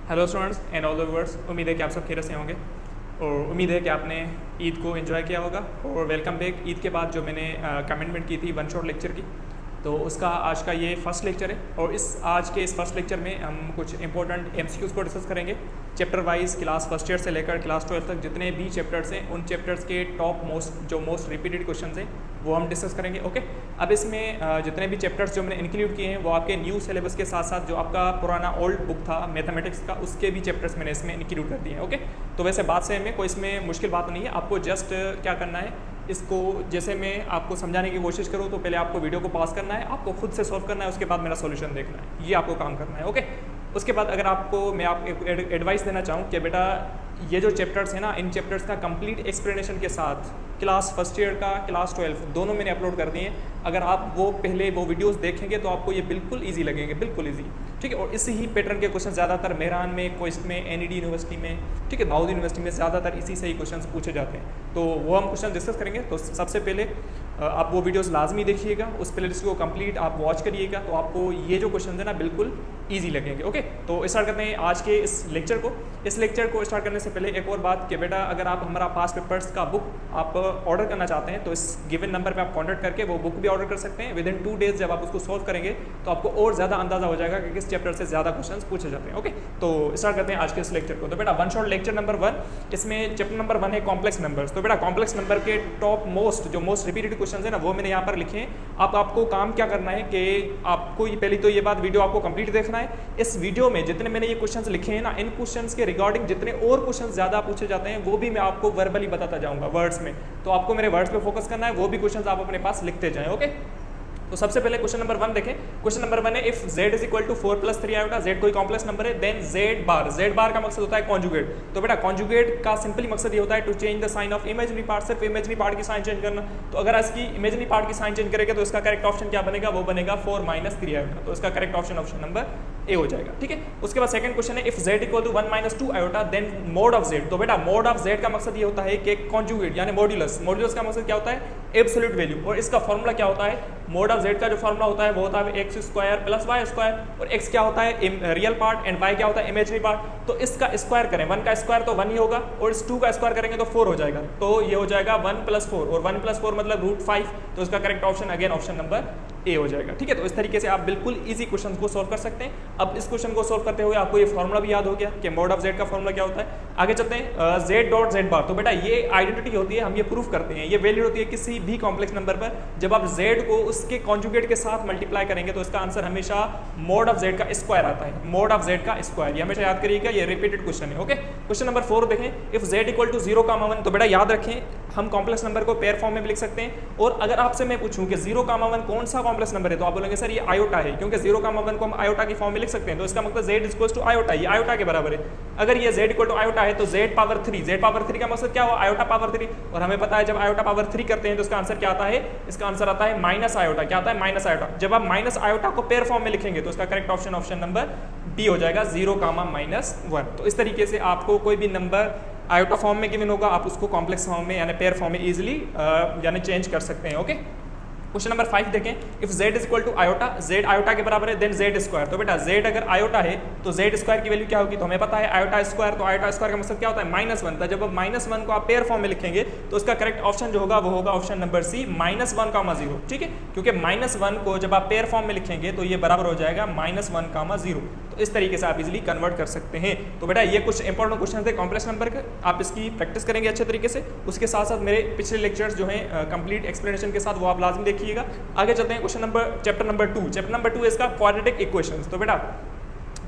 Hello students and all the viewers, उम्मीद है कि आप सब खैरियत से होंगे और उम्मीद है कि आपने ईद को एंजॉय किया होगा। और वेलकम बैक। ईद के बाद जो मैंने कमिटमेंट की थी वन शॉट लेक्चर की, तो उसका आज का ये फर्स्ट लेक्चर है। और आज के इस फर्स्ट लेक्चर में हम कुछ इंपॉर्टेंट एमसीक्यूज़ को डिस्कस करेंगे। Chapter wise class first year से लेकर क्लास 12 तक जितने भी चैप्टर्स हैं, उन चैप्टर्स के टॉप मोस्ट रिपीटेड क्वेश्चन हैं वो हम डिस्कस करेंगे। ओके, अब इसमें जितने भी चैप्टर्स जो मैंने इंक्लूड किए हैं वो आपके न्यू सिलेबस के साथ साथ जो आपका पुराना ओल्ड बुक था मैथमेटिक्स का, उसके भी चैप्टर्स मैंने इसमें इंक्लूड कर दिए हैं। ओके, तो वैसे बात से में कोई इसमें मुश्किल बात नहीं है। आपको जस्ट क्या करना है, इसको जैसे मैं आपको समझाने की कोशिश करूँ तो पहले आपको वीडियो को पॉज करना है, आपको खुद से सॉल्व करना है, उसके बाद मेरा सॉल्यूशन देखना है, ये आपको काम करना है। ओके, उसके बाद अगर आपको मैं एडवाइस देना चाहूँ कि बेटा ये जो चैप्टर्स हैं ना, इन चैप्टर्स का कंप्लीट एक्सप्लेनेशन के साथ क्लास फर्स्ट ईयर का क्लास 12 दोनों मैंने अपलोड कर दिए हैं। अगर आप पहले वो वीडियोस देखेंगे तो आपको ये बिल्कुल इजी लगेंगे, बिल्कुल इजी। ठीक है, और इसी ही पैटर्न के क्वेश्चन ज़्यादातर मेहरान में, क्विज में, एनईडी यूनिवर्सिटी में, ठीक है, दाऊद यूनिवर्सिटी में ज़्यादातर इसी से ही क्वेश्चन पूछे जाते हैं। तो वो हम क्वेश्चन डिस्कस करेंगे। तो सबसे पहले आप वो वीडियोस लाजमी देखिएगा, उस प्लेलिस्ट को कंप्लीट आप वॉच करिएगा, तो आपको ये जो क्वेश्चन है ना बिल्कुल ईजी लगेंगे। ओके, तो स्टार्ट करते हैं आज के इस लेक्चर को। इस लेक्चर को स्टार्ट करने से पहले एक और बात कि बेटा अगर आप हमारा पास्ट पेपर्स का बुक आप ऑर्डर करना चाहते हैं तो इस गिवन नंबर पे आप कॉन्टैक्ट करके वो बुक भी ऑर्डर कर सकते हैं। विद इन 2 डेज जब आप उसको सॉल्व करेंगे तो आपको और ज़्यादा अंदाजा हो जाएगा कि किस चैप्टर से ज़्यादा क्वेश्चन पूछे जाते हैं। ओके, तो स्टार्ट करते हैं आज के इस लेक्चर को। तो बेटा वन शॉट लेक्चर नंबर 1, इसमें चैप्टर नंबर 1 है कॉम्प्लेक्स नंबर्स। तो बेटा कॉम्प्लेक्स नंबर के टॉप मोस्ट रिपीटेड क्वेश्चन है ना वो मैंने यहाँ पर लिखे हैं। आपको काम क्या करना है कि आपको पहली तो ये बात वीडियो आपको कंप्लीट देखना है। इस वीडियो में जितने मैंने ये क्वेश्चंस लिखे हैं ना, इन क्वेश्चंस के रिगार्डिंग जितने और क्वेश्चंस ज़्यादा पूछे जाते हैं वो भी मैं आपको वर्बली बताता जाऊँगा वर्ड्स में। तो आपको मेरे वर्ड्स पे फोकस करना है, वो भी क्वेश्चंस आप अपने पास लिखते जाएं। ओके, तो सबसे पहले क्वेश्चन नंबर 1 देखें। क्वेश्चन नंबर 1 है if z is equal to 4 + 3 iota, z कोई कॉम्प्लेक्स नंबर है, देन z बार का मकसद होता है कॉन्जुगेट। तो बेटा कॉन्जुगेट का सिंपली मकसद ये होता है to change the sign of imaginary part, सिर्फ इमेजिनरी पार्ट की साइन चेंज करना। तो अगर इसकी इमेजिनरी पार्ट की साइन चेंज करेंगे तो इसका करेक्ट ऑप्शन क्या बनेगा, वो बनेगा 4 - 3 आयोटा। तो इसका करेक्ट ऑप्शन नंबर ए हो जाएगा। ठीक है, उसके बाद सेकंड क्वेश्चन है if z equal to 1 - 2 iota, then mod of z। तो बेटा मोड ऑफ z का मकसद ये होता है कि कॉन्जुगेट यानी मॉड्यूलस का मकसद क्या होता है, एब्सोल्यूट वैल्यू। और इसका फॉर्मूला क्या होता है, मोड ऑफ z का जो फॉर्मूला होता है वो होता है x² + y²। और x क्या होता है रियल पार्ट एंड y क्या होता है इमेजिनरी पार्ट। तो इसका स्क्वायर करें, 1 का स्क्वायर तो 1 ही होगा, और इस 2 का स्क्वायर करेंगे तो 4 हो जाएगा। तो ये हो जाएगा 1 + 4, और 1 + 4 मतलब √5। तो इसका correct option again option number A हो जाएगा। ठीक है, तो इस तरीके से आप बिल्कुल इजी क्वेश्चन को सॉल्व कर सकते हैं। अब इस क्वेश्चन को सॉल्व करते हुए आपको ये फॉर्मूला भी याद हो गया कि मोड ऑफ z का फॉर्मूला क्या होता है। आगे चलते हैं z.z बार। तो बेटा ये आइडेंटिटी होती है, हम ये प्रूफ करते हैं, ये वैल्यू होती है किसी भी कॉम्प्लेक्स नंबर पर। जब आप z को उसके कॉन्जुगेट के साथ मल्टीप्लाई करेंगे तो इसका आंसर हमेशा मोड ऑफ z का स्क्वायर आता है, मोड ऑफ z का स्क्वायर। ये हमेशा याद करिएगा, ये रिपीटेड क्वेश्चन है। ओके, क्वेश्चन नंबर 4 देखें इफ z इक्वल टू 0, 1। तो बेटा याद रखें हम कॉम्प्लेक्स नंबर को पेयर फॉर्म में भी लिख सकते हैं। और अगर आपसे मैं पूछूं कि 0, 1 कौन सा कॉम्प्लेक्स नंबर है तो आप बोलेंगे सर ये आयोटा है, क्योंकि 0, 1 को हम आयोटा की फॉर्म में लिख सकते हैं। तो इसका मतलब z इक्वल टू आयोटा, ये आयोटा के बराबर है। अगर ये z इक्वल टू आयोटा है तो z पावर 3 का मतलब क्या हुआ, आयोटा पावर 3। और हमें पता है जब आयोटा पावर 3 करते हैं तो इसका आंसर क्या आता है, इसका आंसर आता है माइनस आयोटा। क्या आता है, माइनस आयोटा। जब आप माइनस आयोटा को पेयर फॉर्म में लिखेंगे तो इसका करेक्ट ऑप्शन नंबर बी हो जाएगा, 0, -1। तो इस तरीके से आपको कोई भी नंबर आयोटा फॉर्म में गिवन होगा, आप उसको कॉम्प्लेक्स फॉर्म में यानी पेयर फॉर्म में इजीली यानी चेंज कर सकते हैं। ओके, क्वेश्चन नंबर 5 देखें if z is equal to iota, z iota के बराबर है, देन z²। तो बेटा z अगर आयोटा है तो z² की वैल्यू क्या होगी, तो हमें पता है आयोटा स्क्वायर। तो आयोटा स्क्वायर का मतलब क्या होता है, -1 था। जब आप -1 को आप पेयर फॉर्म में लिखेंगे तो उसका करेक्ट ऑप्शन जो होगा वो होगा ऑप्शन नंबर सी, -1, 0। ठीक है, क्योंकि -1 को जब आप पेयर फॉर्म में लिखेंगे तो ये बराबर हो जाएगा -1, 0। तो इस तरीके से आप इजीली कन्वर्ट कर सकते हैं। तो बेटा ये कुछ इंपॉर्टेंट क्वेश्चन थे कॉम्प्लेक्स नंबर के, आप इसकी प्रैक्टिस करेंगे अच्छे तरीके से। उसके साथ साथ मेरे पिछले लेक्चर्स जो हैं कंप्लीट एक्सप्लेनेशन के साथ वो आप लाजमी देखिएगा। आगे चलते हैं चैप्टर नंबर 2। चैप्टर नंबर 2 है इसका क्वाड्रेटिक इक्वेशंस। तो बेटा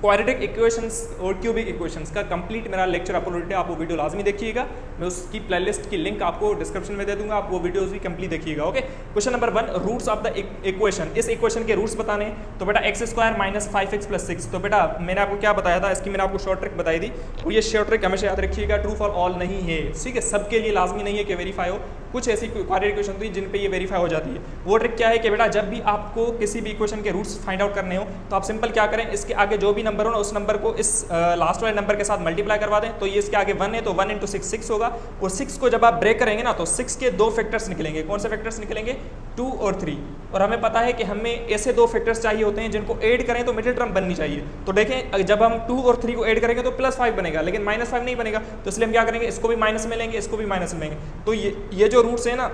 क्वाड्रेटिक इक्वेशंस और क्यूबिक इक्वेशंस का कंप्लीट मेरा लेक्चर अपलोडेड है, आप वो वीडियो लाजमी देखिएगा। मैं उसकी प्लेलिस्ट की लिंक आपको डिस्क्रिप्शन में दे दूंगा, आप वो वीडियोस भी कंप्लीट देखिएगा। Okay, question number 1 roots of the equation. इस इक्वेशन के रूट्स बताने हैं। तो बेटा x² - 5x + 6। तो बेटा मैंने आपको क्या बताया था, इसकी मैंने आपको शॉर्ट ट्रिक बताई थी। और ये शॉर्ट ट्रिक हमेशा याद रखिएगा, ट्रू फॉर ऑल नहीं है। ठीक है, सबके लिए लाजमी नहीं है कि वेरीफाई हो। कुछ ऐसी क्वाड्रेटिक इक्वेशन थी जिन पे ये वेरीफाई हो जाती है। वो ट्रिक क्या है कि बेटा जब भी आपको किसी भी इक्वेशन के रूट्स फाइंड आउट करने हो तो आप सिंपल क्या करें, इसके आगे जो भी नंबर हो ना उस नंबर को इस लास्ट वाले नंबर के साथ मल्टीप्लाई करवा दें, तो ये इसके आगे 1 है तो 1 × 6 6 होगा, और 6 को जब आप ब्रेक करेंगे ना तो 6 के 2 फैक्टर्स निकलेंगे। कौन से फैक्टर्स निकलेंगे? 2 और 3। और हमें पता है कि हमें ऐसे 2 फैक्टर्स चाहिए होते हैं जिनको ऐड करें तो मिडिल टर्म बननी चाहिए। तो देखें जब हम 2 और 3 को ऐड करेंगे तो +5 बनेगा, लेकिन -5 नहीं बनेगा, तो इसलिए हम क्या करेंगे, इसको भी माइनस में लेंगे, इसको भी माइनस में लेंगे। तो ये जो रूट्स है ना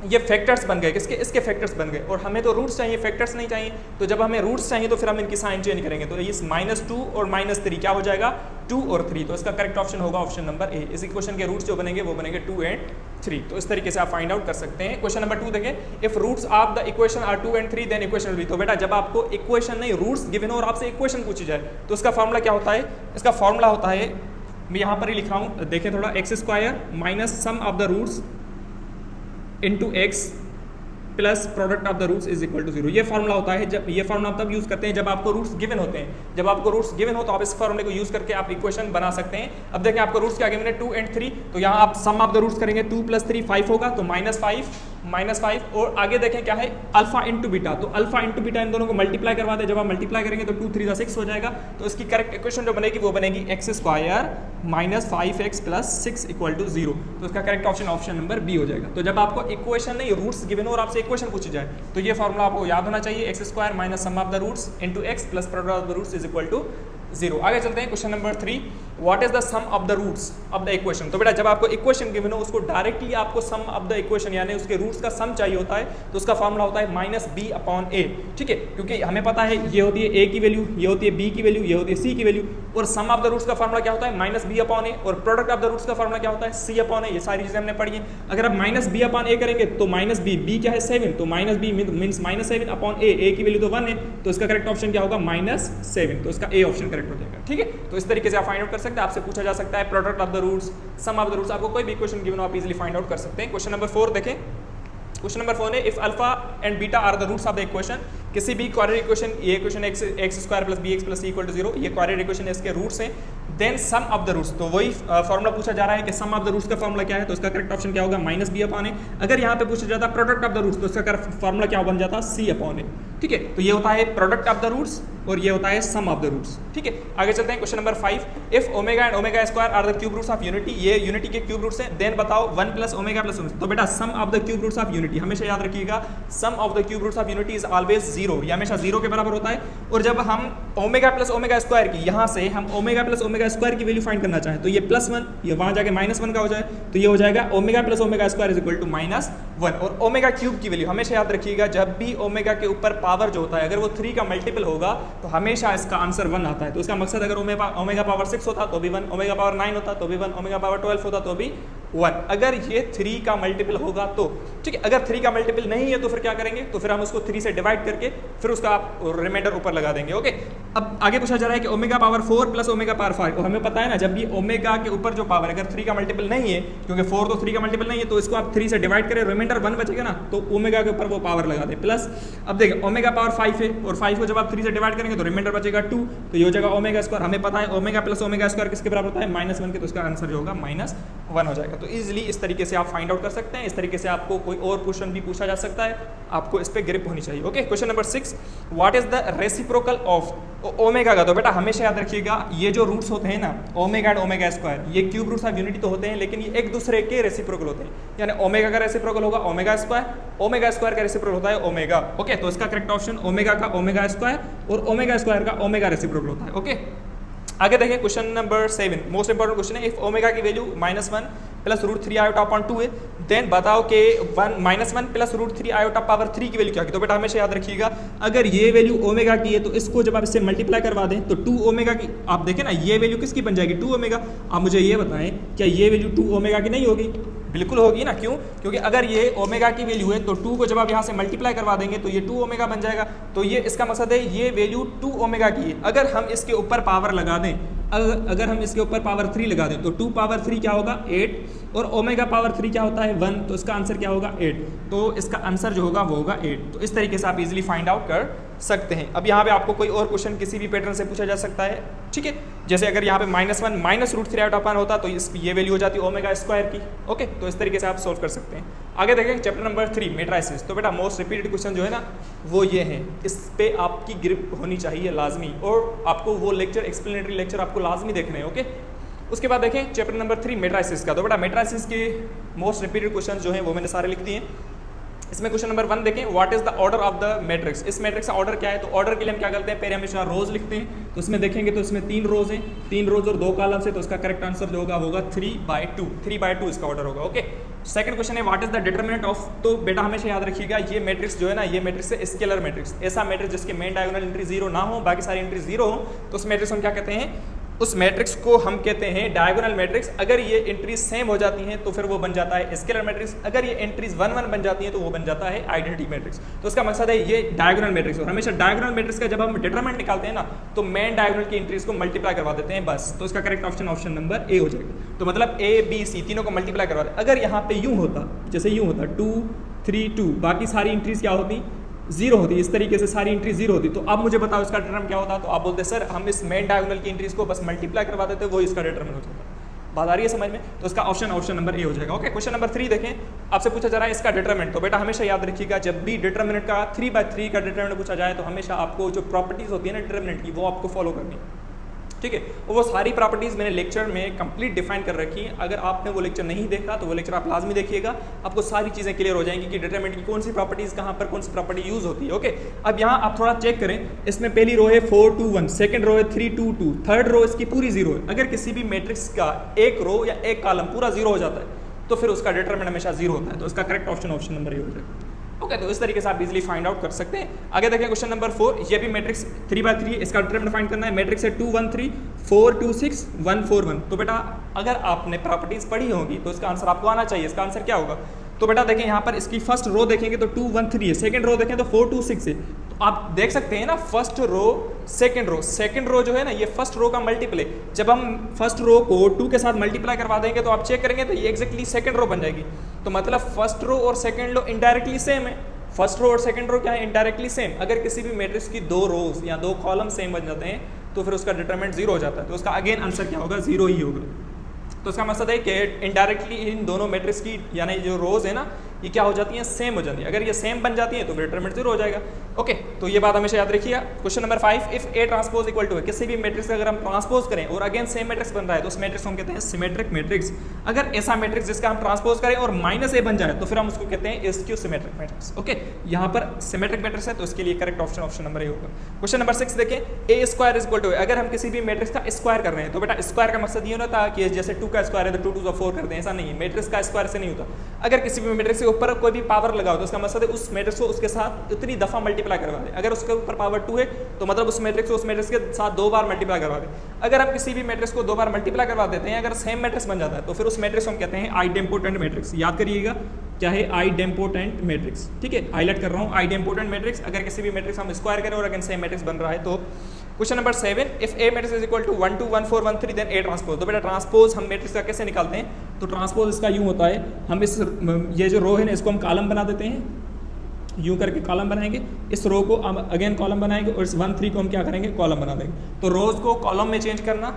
ये फैक्टर्स बन गए, किसके? इसके फैक्टर्स बन गए, और हमें तो रूट्स चाहिए, फैक्टर्स नहीं चाहिए। तो जब हमें रूट्स चाहिए तो फिर हम इनकी साइन चेंज करेंगे, तो इस -2 और -3 क्या हो जाएगा? 2 और 3। तो इसका करेक्ट ऑप्शन होगा ऑप्शन नंबर ए। इस इक्वेशन के रूट्स जो बनेंगे वो बनेंगे 2 और 3। तो इस तरीके से आप फाइंड आउट कर सकते हैं। क्वेश्चन नंबर 2 देखें, if roots of the equation are 2 और 3 देन इक्वेशन विल बी। तो बेटा जब आपको इक्वेशन नहीं रूट्स गिवन हो और आपसे इक्वेशन पूछी जाए तो इसका फॉर्मूला क्या होता है? इसका फॉर्मूला होता है, मैं यहाँ पर ही लिख रहा हूँ, देखें थोड़ा, x² minus sum of the roots into x plus product of the roots is equal to 0। ये फॉर्मूला होता है, जब ये फॉर्मूला आप तब यूज करते हैं जब आपको रूट्स गिवन होते हैं। जब आपको रूट्स गिवन हो तो आप इस फॉर्मूले को यूज करके आप इक्वेशन बना सकते हैं। अब देखें आपको रूट्स क्या गिवन है? 2 और 3, तो यहाँ आप सम ऑफ द रूट्स करेंगे, 2 + 3 5 होगा, तो -5 और आगे देखें क्या है? Alpha into beta. तो अल्फा इंटू बीटा इन दोनों को मल्टीप्लाई करवा दे, जब आप मल्टीप्लाई करेंगे तो 2 3 6 हो जाएगा। तो इसकी करेक्ट इक्वेशन जो बनेगी वो बनेगी x² - 5x + 6 = 0। तो इसका करेक्ट ऑप्शन नंबर बी हो जाएगा। तो जब आपको इक्वेशन नहीं रूट्स गिवन हो और आपसे इक्वेशन पूछी जाए तो ये फॉर्मूला आपको याद होना चाहिए, x² minus sum of the roots into x plus product of the roots is equal to 0। आगे चलते हैं question number 3, what is the sum of the roots of the equation. तो बेटा जब आपको इक्वेशन गिवन हो उसको डायरेक्टली आपको सम ऑफ द इक्वेशन यानी उसके रूट्स का सम चाहिए होता है, तो उसका फॉर्मूला होता है -b/a। ठीक है, क्योंकि हमें पता है ये होती है a की वैल्यू, ये होती है b की वैल्यू, ये होती है c की वैल्यू, और सम ऑफ द रूट्स का फॉर्मूला क्या होता है? -b/a, और प्रोडक्ट ऑफ द रूट्स का फॉर्मूला क्या होता है? c/a। ये सारी चीजें हमने पढ़ी हैं। अगर आप -b/a करेंगे तो -b क्या है? 7, तो -b मींस -7/a, a की वैल्यू तो 1 है, तो इसका करेक्ट ऑप्शन क्या होगा? -7। तो इसका ए ऑप्शन करेक्ट हो जाएगा। ठीक है, तो इस तरीके से आप फाइंड आउट कर सकते हैं। आपसे पूछा जा सकता है product of the roots, sum of the roots, आपको कोई भी इक्वेशन गिवन हो आप इजीली फाइंड आउट कर सकते हैं। क्वेश्चन नंबर 4 देखें, क्वेश्चन नंबर 4 है, if alpha and beta are the roots of the equation, किसी भी क्वाड्रेटिक इक्वेशन, ये इक्वेशन x² + bx + c = 0, ये क्वाड्रेटिक इक्वेशन है, इसके रूट्स हैं, then sum of the roots. तो वही फॉर्मूला पूछा जा रहा है कि सम ऑफ द रूट्स का फॉर्मूला क्या है, तो इसका करेक्ट ऑप्शन क्या होगा? -b/a। अगर यहाँ पे पूछा जाता प्रोडक्ट ऑफ द रूट्स तो इसका फॉर्मूला क्या बन जाता? c/a। ठीक है, तो ये होता है प्रोडक्ट ऑफ द रूट्स और ये होता है सम ऑफ द रूट्स। ठीक है, आगे चलते हैं question number 5, if omega and ओमेगा² are the cube roots of unity, ये यूनिटी के क्यूब रूट्स हैं, देन बताओ 1 + ओमेगा + ओमेगा। तो बेटा sum of the cube roots of unity हमेशा याद रखिएगा, sum of the cube roots of unity is always 0, ये हमेशा 0 के बराबर होता है। और जब हम ओमेगा + ओमेगा² की यहाँ से हम ओमेगा + ओमेगा² की वैल्यू फाइंड करना चाहें तो ये +1, ये वहाँ जाके -1 का हो जाए, तो ये हो जाएगा ओमेगा + ओमेगा² इज इक्वल टू -1। और ओमेगा क्यूब की वैल्यू हमेशा याद रखिएगा, जब भी ओमेगा के ऊपर पावर जो होता है अगर वो 3 का मल्टीपल होगा तो हमेशा इसका आंसर 1 आता है। तो इसका मकसद अगर ओमेगा पावर 6 होता तो भी 1, ओमेगा पावर 9 होता तो भी 1, ओमेगा पावर 12 होता तो भी 1, अगर ये 3 का मल्टीपल होगा तो। ठीक है, अगर 3 का मल्टीपल नहीं है तो फिर क्या करेंगे? तो फिर हम उसको 3 से डिवाइड करके फिर उसका आप रिमाइंडर ऊपर लगा देंगे। ओके, अब आगे पूछा जा रहा है कि ओमेगा पावर 4 + ओमेगा पावर 5, और हमें पता है ना जब भी ओमेगा के ऊपर जो पावर अगर 3 का मल्टीपल नहीं है, क्योंकि 4 तो 3 का मल्टीपल नहीं है, तो इसको आप 3 से डिवाइड करें, रिमाइंडर 1 बचेगा ना, तो ओमेगा के ऊपर वो पावर लगा दे प्लस। अब देखिए ओमेगा पावर 5 है और 5 को जब आप 3 से डिवाइड करेंगे तो रिमाइंडर बचेगा 2, तो ये हो जाएगा ओमेगा²। हमें पता है ओमेगा + ओमेगा² किसके बराबर होता है? -1 के, तो इसका आंसर जो होगा -1 हो जाएगा। तो इजीली इस तरीके से आप फाइंड आउट कर सकते हैं। इस तरीके से आपको कोई और क्वेश्चन भी पूछा जा सकता है, आपको इस पे ग्रिप होनी चाहिए। Okay, question number 6, what is the reciprocal of omega का? तो बेटा हमेशा याद रखिएगा ये जो रूट्स होते हैं ना ओमेगा एंड ओमेगा², ये क्यूब रूट्स ऑफ यूनिटी तो होते हैं लेकिन ये एक दूसरे के रेसिप्रोकल होते हैं। यानी ओमेगा का रेसिप्रोकल होगा ओमेगा², ओमेगा² का रेसिप्रोकल होता है ओमेगा। ओके, तो इसका करेक्ट ऑप्शन ओमेगा का ओमेगा² और ओमेगा² का ओमेगा रेसिप्रोकल होता है। ओके, आगे देखिए question number 7, most important question है, इफ ओमेगा की वैल्यू -1 + √3 आयोटा अपॉन 2 है, देन बताओ कि -1 + √3 आयोटा पावर 3 की वैल्यू क्या है? तो बेटा हमेशा याद रखिएगा अगर ये वैल्यू ओमेगा की है तो इसको जब आप इससे मल्टीप्लाई करवा दें तो 2 ओमेगा की, आप देखें ना ये वैल्यू किसकी बन जाएगी? 2 ओमेगा। आप मुझे ये बताएं क्या ये वैल्यू 2 ओमेगा की नहीं होगी? बिल्कुल होगी ना, क्यों? क्योंकि अगर ये ओमेगा की वैल्यू है तो 2 को जब आप यहाँ से मल्टीप्लाई करवा देंगे तो ये 2 ओमेगा बन जाएगा। तो ये इसका मकसद है ये वैल्यू 2 ओमेगा की है। अगर हम इसके ऊपर पावर लगा दें, अगर हम इसके ऊपर पावर 3 लगा दें तो 2 पावर 3 क्या होगा? 8, और ओमेगा पावर 3 क्या होता है? 1, तो इसका आंसर क्या होगा? 8। तो इसका आंसर जो होगा वो होगा 8। तो इस तरीके से आप इजीली फाइंड आउट कर सकते हैं। अब यहाँ पे आपको कोई और क्वेश्चन किसी भी पैटर्न से पूछा जा सकता है। ठीक है, जैसे अगर यहाँ पे -1 -√3/1 होता तो ये वैल्यू हो जाती ओमेगा स्क्वायर की। ओके, तो इस तरीके से आप सोल्व कर सकते हैं। आगे देखें चैप्टर नंबर 3 मेट्राइसिस। तो बेटा मोस्ट रिपीटेड क्वेश्चन जो है ना वो ये है, इस पे आपकी ग्रिप होनी चाहिए लाजमी, और आपको वो लेक्चर एक्सप्लेनेटरी लेक्चर आपको लाजमी देखने हैं। ओके, उसके बाद देखें चैप्टर नंबर 3 मेट्राइसिस का। तो बेटा मेट्राइसिस के मोस्ट रिपीटेड क्वेश्चन जो हैं वो मैंने सारे लिख दिए हैं। इसमें क्वेश्चन नंबर 1 देखें, what is the order of the matrix. इस मैट्रिक्स का ऑर्डर क्या है? तो ऑर्डर के लिए हम क्या करते हैं, पहले हमेशा रोज लिखते हैं। तो इसमें देखेंगे तो इसमें 3 रोज हैं, 3 रोज और 2 कॉलम्स है, तो इसका करेक्ट आंसर जो होगा होगा 3/2। 3/2 इसका ऑर्डर होगा। ओके, सेकंड क्वेश्चन है what is the determinant of. तो बेटा हमेशा याद रखिएगा ये मैट्रिक्स जो है ना, ये मैट्रिक्स है स्केलर मैट्रिक्स। ऐसा मैट्रिक्स जिसके मेन डायगोनल एंट्री 0 ना हो, बाकी सारी एंट्री 0 हो, तो उस मैट्रिक्स हम क्या कहते हैं, उस मैट्रिक्स को हम कहते हैं डायगोनल मैट्रिक्स। अगर ये एंट्रीज सेम हो जाती हैं तो फिर वो बन जाता है स्केलर मैट्रिक्स। अगर ये एंट्रीज 1-1 बन जाती हैं तो वो बन जाता है आइडेंटिटी मैट्रिक्स। तो इसका मकसद है ये डायगोनल मैट्रिक्स। और हमेशा डायगोनल मैट्रिक्स का जब हम डिटरमिनेंट निकालते हैं ना तो मेन डायगोनल की एंट्रीज को मल्टीप्लाई करवा देते हैं बस। तो इसका करेक्ट ऑप्शन नंबर ए हो जाएगा। तो मतलब A B C तीनों को मल्टीप्लाई करवा दें। अगर यहाँ पे यूँ होता, जैसे यूँ होता 2 3 2, बाकी सारी एंट्रीज क्या होती, 0 होती, इस तरीके से सारी एंट्री 0 होती। तो अब मुझे बताओ इसका डिटरमिनेंट क्या होता। तो आप बोलते सर हम इस मेन डायगोनल की एंट्रीज को बस मल्टीप्लाई करवा देते, वो इसका डिटरमिनेंट हो जाता। बात आ रही है समझ में? तो इसका ऑप्शन नंबर ए हो जाएगा। ओके, क्वेश्चन नंबर 3 देखें, आपसे पूछा जा रहा है इसका डिटरमिनेंट। तो बेटा हमेशा याद रखिएगा जब भी डिटरमिनेंट का 3/3 का डिटरमिनेंट पूछा जाए तो हमेशा आपको जो प्रॉपर्टीज होती है ना डिटरमिनेंट की, वो आपको फॉलो करनी है। ठीक है, वो सारी प्रॉपर्टीज़ मैंने लेक्चर में कंप्लीट डिफाइन कर रखी हैं। अगर आपने वो लेक्चर नहीं देखा तो वो लेक्चर आप लाजमी देखिएगा, आपको सारी चीज़ें क्लियर हो जाएंगी कि डिटरमिनेंट की कौन सी प्रॉपर्टीज़ कहाँ पर कौन सी प्रॉपर्टी यूज़ होती है। ओके, अब यहाँ आप थोड़ा चेक करें, इसमें पहली रो है 4 2 1, सेकंड रो है 3 2 2, थर्ड रो इसकी पूरी 0 है। अगर किसी भी मैट्रिक्स का एक रो या एक कॉलम पूरा 0 हो जाता है तो फिर उसका डिटरमिनेंट हमेशा 0 होता है। तो इसका करेक्ट ऑप्शन नंबर ए हो जाएगा। ओके, तो इस तरीके से आप इजीली फाइंड आउट कर सकते हैं। आगे देखें क्वेश्चन नंबर 4, ये भी मैट्रिक्स 3/3, इसका डिटरमिनेंट फाइंड करना है। मैट्रिक्स है 2 1 3 4 2 6 1 4 1। तो बेटा अगर आपने प्रॉपर्टीज पढ़ी होगी तो इसका आंसर आपको आना चाहिए। इसका आंसर क्या होगा? तो बेटा देखें यहाँ पर इसकी फर्स्ट रो देखेंगे तो 2 1 3 है, सेकंड रो देखें तो 4 2 6 है। तो आप देख सकते हैं ना फर्स्ट रो सेकंड रो जो है ना ये फर्स्ट रो का मल्टीपल है। जब हम फर्स्ट रो को 2 के साथ मल्टीप्लाई करवा देंगे तो आप चेक करेंगे तो ये एग्जैक्टली सेकंड रो बन जाएगी। तो मतलब फर्स्ट रो और सेकंड रो इनडायरेक्टली सेम है। फर्स्ट रो और सेकंड रो क्या है, इनडायरेक्टली सेम। अगर किसी भी मैट्रिक्स की 2 रोज या 2 कॉलम सेम बन जाते हैं तो फिर उसका डिटरमिनेंट 0 हो जाता है। तो उसका अगेन आंसर क्या होगा, 0 ही होगा। तो इसका मकसद है कि इनडायरेक्टली इन दोनों मैट्रिक्स की यानी जो रोज है ना ये क्या हो जाती हैं, सेम हो जाती है। अगर ये सेम बन जाती है तो फिर डिटरमिनेंट 0 हो जाएगा। ओके, तो ये बात हमेशा याद रखिएगा। Question number 5, if A transpose equal to है, किसी भी मैट्रिक्स का अगर हम ट्रांसपोज करें और अगेन सेम मैट्रिक्स बन रहा है तो उस मैट्रिक्स को हम कहते हैं सिमेट्रिक मैट्रिक्स। अगर ऐसा मैट्रिक्स जिसका हम ट्रांसपोज करें और -A बन जाए तो फिर हम उसको कहते हैं स्क्यू सिमेट्रिक मैट्रिक्स। ओके, यहाँ पर सिमेट्रिक मैट्रिक्स है तो इसके लिए करेक्ट ऑप्शन नंबर ए होगा। क्वेश्चन नंबर 6 देखें, A स्क्वायर इक्वल टू है, अगर हम किसी भी मैट्रिक्स का स्क्वायर कर रहे हैं तो बेटा स्क्वायर का मकसद ये होता है कि जैसे 2 का स्क्वायर है तो 2 2 4 कर दें, ऐसा नहीं है। मैट्रिक्स का स्क्वायर से नहीं होता। अगर किसी भी मैट्रिक्स के ऊपर कोई भी पावर लगाओ तो उसका मकसद है उस मैट्रिक्स को उसके साथ उतनी दफा मल्टीप्लाई करवा दें। अगर उसके ऊपर पावर 2 है तो मतलब उस मैट्रिक्स को उस मैट्रिक्स के साथ 2 बार मल्टीप्लाई करवा दें। अगर हम किसी भी मैट्रिक्स को 2 बार मल्टीप्लाई करवा देते हैं, अगर सेम मैट्रिक्स बन जाता है तो फिर उस मैट्रिक्स को हम कहते हैं आइडेम्पोटेंट मैट्रिक्स। याद करिएगा क्या है, आइडेम्पोटेंट मैट्रिक्स। ठीक है, हाईलाइट कर रहा हूँ, आइडेम्पोटेंट मैट्रिक्स। अगर किसी भी मैट्रिक्स हम स्क्वायर करें और अगर सेम मैट्रिक्स बन रहा है तो। Question number 7, if A matrix is equal to 1 2 1 4 1 3 then A transpose. तो बेटा ट्रांसपोज हम मैट्रिक्स का कैसे निकालते हैं? तो ट्रांसपोज इसका यूँ होता है, हम इस ये जो रो है ना इसको हम कॉलम बना देते हैं, यूँ करके कॉलम बनाएंगे, इस रो को हम अगेन कॉलम बनाएंगे और इस 1 3 को हम क्या करेंगे, कॉलम बना देंगे। तो रोज को कॉलम में चेंज करना,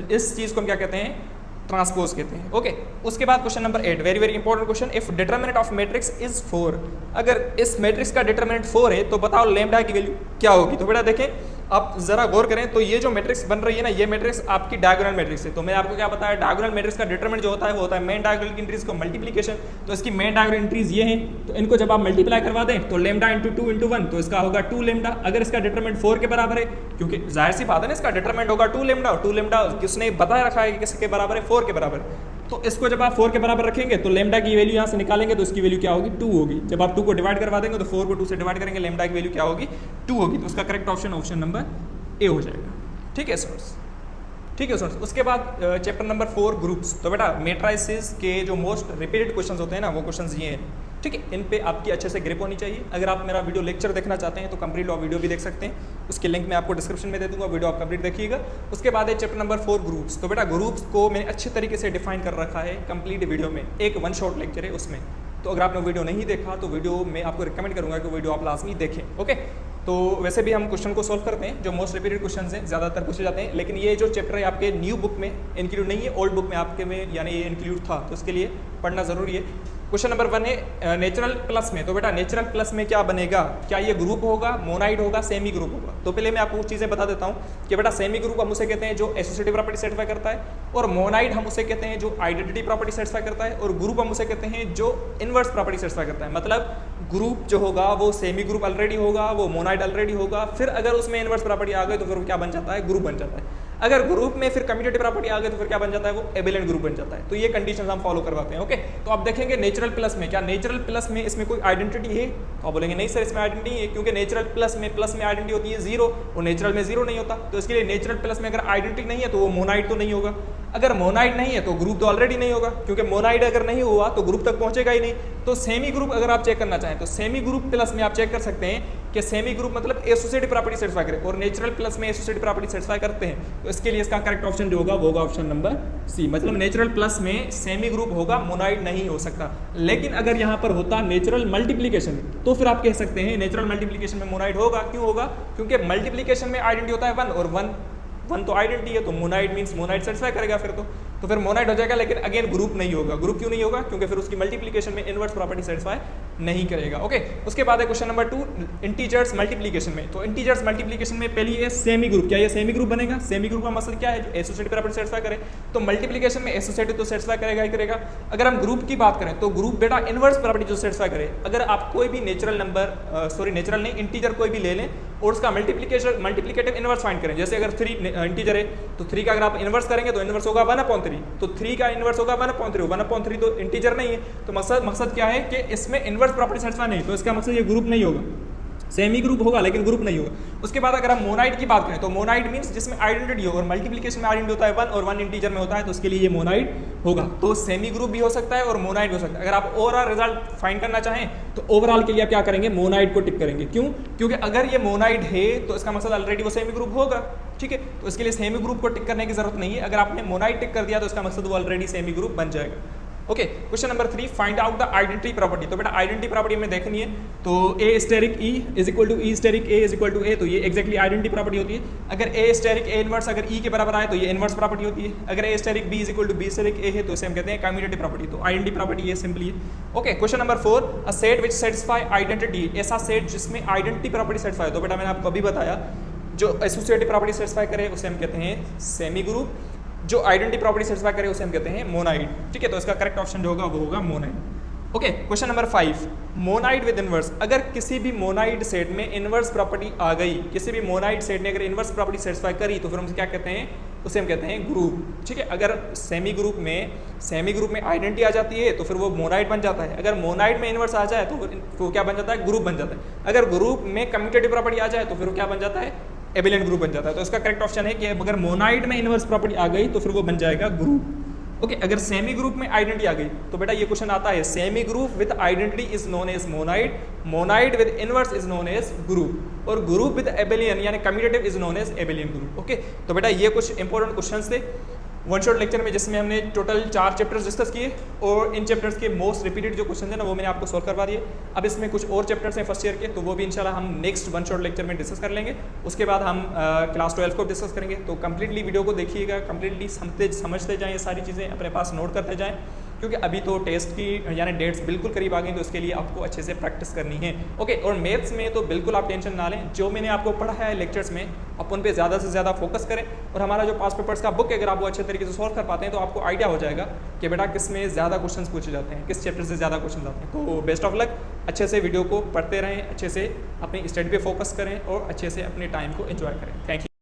इस चीज़ को हम क्या कहते हैं, ट्रांसपोज कहते हैं। ओके, उसके बाद question number 8, very very important question, if determinant of matrix is 4, अगर इस मैट्रिक्स का डिटरमिनेंट 4 है तो बताओ लैम्डा की वैल्यू क्या होगी। तो बेटा देखें आप जरा गौर करें, तो ये जो मैट्रिक्स बन रही है ना ये मैट्रिक्स आपकी डायगोनल मैट्रिक्स है। तो मैंने आपको क्या बताया, डायगोनल मैट्रिक्स का डिटरमिनेंट जो होता है वो होता है मेन डायगोनल की एंट्रीज को मल्टीप्लिकेशन। तो इसकी मेन डायगोनल एंट्रीज ये हैं, तो इनको जब आप मल्टीप्लाई करवा दें तो लैम्डा इंटू 2 इंटू 1 तो इसका होगा 2 लैम्डा। अगर इसका डिटरमिनेंट 4 के बराबर है, क्योंकि जाहिर सी बात है ना इसका डिटरमिनेंट होगा 2 लैम्डा, और 2 लैम्डा किसने बताया रखा है कि किसके बराबर है, 4 के बराबर। तो इसको जब आप 4 के बराबर रखेंगे तो लैम्डा की वैल्यू यहाँ से निकालेंगे तो इसकी वैल्यू क्या होगी, 2 होगी। जब आप 2 को डिवाइड करवा देंगे तो 4 को 2 से डिवाइड करेंगे, लैम्डा की वैल्यू क्या होगी, 2 होगी। तो उसका करेक्ट ऑप्शन नंबर ए हो जाएगा। ठीक है सर, ठीक है सर। उसके बाद चैप्टर नंबर 4 ग्रुप्स। तो बेटा मैट्रिसेस के जो मोस्ट रिपीटेड क्वेश्चंस होते हैं ना वो क्वेश्चंस ये हैं। ठीक है, इन पे आपकी अच्छे से ग्रिप होनी चाहिए। अगर आप मेरा वीडियो लेक्चर देखना चाहते हैं तो कंप्लीट वीडियो भी देख सकते हैं, उसके लिंक मैं आपको डिस्क्रिप्शन में दे दूंगा, वीडियो आप कंप्लीट देखिएगा। उसके बाद है चैप्टर नंबर 4 ग्रुप्स। तो बेटा ग्रुप्स को मैंने अच्छे तरीके से डिफाइन कर रखा है कंप्लीट वीडियो में, एक 1 शॉट लेक्चर है उसमें। तो अगर आपने वीडियो नहीं देखा तो वीडियो मैं आपको रिकमेंड करूँगा कि वीडियो आप लाजमी देखें। ओके, तो वैसे भी हम क्वेश्चन को सॉल्व करते हैं, जो मोस्ट रिपीटेड क्वेश्चन हैं ज़्यादातर पूछे जाते हैं, लेकिन ये जो चैप्टर है आपके न्यू बुक में इंक्लूड नहीं है, ओल्ड बुक में आपके में यानी ये इंक्लूड था, तो इसके लिए पढ़ना ज़रूरी है। क्वेश्चन नंबर 1 है नेचुरल प्लस में। तो बेटा नेचुरल प्लस में क्या बनेगा, क्या ये ग्रुप होगा, मोनाइड होगा, सेमी ग्रुप होगा। तो पहले मैं आपको चीज़ें बता देता हूँ कि बेटा सेमी ग्रुप हम उसे कहते हैं जो एसोसिएटिव प्रॉपर्टी सेटिस्फाई करता है, और मोनाइड हम उसे कहते हैं जो आइडेंटिटी प्रॉपर्टी सेटिस्फाई करता है, और ग्रुप हम उसे कहते हैं जो इनवर्स प्रॉपर्टी सेटिस्फाई करता है। मतलब ग्रुप जो होगा वो सेमी ग्रुप ऑलरेडी होगा, वो मोनाइड ऑलरेडी होगा, फिर अगर उसमें इनवर्स प्रॉपर्टी आ गई तो फिर वो क्या बन जाता है, ग्रुप बन जाता है। अगर ग्रुप में फिर कम्यूटेटिव प्रॉपर्टी आ गई तो फिर क्या बन जाता है, वो एबिलियंट ग्रुप बन जाता है। तो ये कंडीशंस हम फॉलो करवाते हैं। ओके, तो आप देखेंगे नेचुरल प्लस में, क्या नेचुरल प्लस में इसमें कोई आइडेंटिटी है, तो आप बोलेंगे नहीं सर इसमें आइडेंटिटी है, क्योंकि नेचुरल प्लस में आइडेंटिटी होती है 0 और नेचुरल में 0 नहीं होता। तो इसके लिए नेचुरल प्लस में अगर आइडेंटिटी नहीं है तो वो मोनाइड तो नहीं होगा, अगर मोनाइड नहीं है तो ग्रुप तो ऑलरेडी नहीं होगा, क्योंकि मोनाइड अगर नहीं हुआ तो ग्रुप तक पहुंचेगा ही नहीं। तो सेमी ग्रुप अगर आप चेक करना चाहें तो सेमी ग्रुप प्लस में आप चेक कर सकते हैं कि सेमी ग्रुप मतलब एसोसिएटिव प्रॉपर्टी सेटिस्फाई करे, और नेचुरल प्लस में एसोसिएटिव प्रॉपर्टी सेटिस्फाई करते हैं। तो इसके लिए इसका करेक्ट ऑप्शन जो होगा वो होगा ऑप्शन नंबर सी, मतलब नेचुरल प्लस में सेमी ग्रुप होगा, मोनाइड नहीं हो सकता। लेकिन अगर यहाँ पर होता नेचुरल मल्टीप्लीकेशन तो फिर आप कह सकते हैं नेचुरल मल्टीप्लीकेशन में मोनाइड होगा। क्यों होगा, क्योंकि मल्टीप्लीकेशन में आइडेंटिटी होता है 1 और 1 तो आइडेंटिटी है, तो मोनाइड मींस मोनाइड सेटिस्फाई करेगा फिर तो फिर मोनाइड हो जाएगा। लेकिन अगेन ग्रुप नहीं होगा। ग्रुप क्यों नहीं होगा, क्योंकि फिर उसकी मल्टीप्लीकेशन में इनवर्स प्रॉपर्टी सेटिस्फाई नहीं करेगा। ओके, उसके बाद है क्वेश्चन नंबर 2 इंटीजर्स मल्टीप्लीकेशन में। तो इंटीजर्स मल्टीप्लीकेशन में पहली है सेमी ग्रुप। क्या ये सेमी ग्रुप बनेगा? सेमी ग्रुप का मतलब क्या है, जो एसोसिएटिव प्रॉपर्टी सेटिस्फाई करे। तो मल्टीप्लीकेशन में एसोसिएटिव तो सेटिस्फाई करेगा ही करेगा। अगर हम ग्रुप की बात करें तो ग्रुप बेटा इनवर्स प्रॉपर्टी जो सेटिस्फाई करे। अगर आप कोई भी नेचुरल नंबर नेचुरल नहीं इंटीजर कोई भी ले लें और उसका मल्टीप्लिकेटिव इनवर्स फाइंड करें, जैसे अगर 3 इंटीजर है तो 3 का अगर आप इनवर्स करेंगे तो इनवर्स होगा 1/3, तो 3 का इनवर्स होगा 1/3, 1/3 तो इंटीजर नहीं है। तो मकसद क्या है कि इसमें इनवर्स प्रॉपर्टी सेटिस्फाई नहीं, तो इसका मकसद ये ग्रुप नहीं होगा, सेमी ग्रुप होगा लेकिन ग्रुप नहीं होगा। उसके बाद अगर हम मोनाइड की बात करें तो मोनाइड मींस जिसमें आइडेंटिटी हो और मल्टीप्लिकेशन में आइडेंटिटी होता है 1 और 1 इंटीजर में होता है, तो उसके लिए ये मोनाइड होगा। तो सेमी ग्रुप भी हो सकता है और मोनाइड हो सकता है। अगर आप ओवरऑल रिजल्ट फाइंड करना चाहें तो ओवरऑल के लिए आप क्या करेंगे, मोनाइड को टिक करेंगे। क्यों? क्योंकि अगर ये मोनाइड है तो इसका मतलब ऑलरेडी वो सेमी ग्रुप होगा। ठीक है, तो इसके लिए सेमी ग्रुप को टिक करने की जरूरत नहीं है। अगर आपने मोनाइड टिक कर दिया तो इसका मतलब वो ऑलरेडी सेमी ग्रुप बन जाएगा। Okay, question number 3 find out the identity property. तो बेटा आइडेंटिटी प्रॉपर्टी हमें देखनी है, तो a asterisk e is equal to e asterisk a is equal to a, तो ये एक्जैक्टली आइडेंटिटी प्रॉपर्टी होती है। अगर ए स्टेरिक ए इनवर्स अगर ई के बराबर आए तो ये इनवर्स प्रॉपर्टी होती है। अगर a asterisk b is equal to b asterisk a है तो इसे हम कहते हैं कम्यूटेटिव प्रॉपर्टी। तो आइडेंटिटी प्रॉपर्टी ये सिंपली है। Okay, question number 4 a set which satisfy identity, ऐसा सेट जिसमें आइडेंटिटी प्रॉपर्टी सेटिस्फाई। तो बेटा मैंने आपको अभी बताया जो एसोसिएटिव प्रॉपर्टी सेटिस्फाई करे उसे हम कहते हैं सेमी ग्रुप, जो आइडेंटिटी प्रॉपर्टी सेटिस्फाई करे उसे हम कहते हैं मोनाइड। ठीक है, तो इसका करेक्ट ऑप्शन जो होगा वो होगा monoid. Okay, question number 5 monoid with inverse. अगर किसी भी मोनाइड सेट में इनवर्स प्रॉपर्टी आ गई, किसी भी मोनाइड सेट ने अगर इनवर्स प्रॉपर्टी सेटिस्फाई करी तो फिर हम क्या कहते हैं, उसे हम कहते हैं ग्रुप। ठीक है, अगर सेमी ग्रुप में आइडेंटिटी आ जाती है तो फिर वो मोनाइड बन जाता है। अगर मोनाइड में इनवर्स आ जाए तो वो क्या बन जाता है, ग्रुप बन जाता है। अगर ग्रुप में कम्यूटेटिव प्रॉपर्टी आ जाए तो फिर वो क्या बन जाता है, एबिलियंट ग्रुप बन जाता है। तो इसका करेक्ट ऑप्शन है कि अगर मोनाइड में इनवर्स प्रॉपर्टी आ गई तो फिर वो बन जाएगा ग्रुप। ओके, अगर सेमी ग्रुप में आइडेंटिटी आ गई तो बेटा ये क्वेश्चन आता है semi group with identity is known as monoid, monoid with inverse is known as group, और ग्रुप विद एबिलियन यानी commutative is known as abelian group. Okay, तो बेटा ये कुछ इंपॉर्टेंट क्वेश्चंस थे वन शॉट लेक्चर में, जिसमें हमने टोटल 4 चैप्टर्स डिस्कस किए और इन चैप्टर्स के मोस्ट रिपीटेड जो क्वेश्चन है ना वो मैंने आपको सॉल्व करवा दिए। अब इसमें कुछ और चैप्टर्स हैं फर्स्ट ईयर के, तो वो भी इंशाल्लाह हम नेक्स्ट वन शॉट लेक्चर में डिस्कस कर लेंगे। उसके बाद हम क्लास 12 को डिस्कस करेंगे। तो कंप्लीटली वीडियो को देखिएगा, कंप्लीटली समझते जाएँ, ये सारी चीज़ें अपने पास नोट करते जाएँ, क्योंकि अभी तो टेस्ट की यानी डेट्स बिल्कुल करीब आ गई, तो इसके लिए आपको अच्छे से प्रैक्टिस करनी है। ओके, और मैथ्स में तो बिल्कुल आप टेंशन ना लें, जो मैंने आपको पढ़ाया है लेक्चर्स में आप उन पे ज़्यादा से ज़्यादा फोकस करें। और हमारा जो पास पेपर्स का बुक है अगर आप वो अच्छे तरीके से सॉल्व कर पाते हैं तो आपको आइडिया हो जाएगा कि बेटा किस में ज़्यादा क्वेश्चंस पूछे जाते हैं, किस चैप्टर से ज़्यादा क्वेश्चन आते हैं। तो बेस्ट ऑफ लक, अच्छे से वीडियो को पढ़ते रहें, अच्छे से अपनी स्टडी पे फोकस करें और अच्छे से अपने टाइम को एंजॉय करें। Thank you.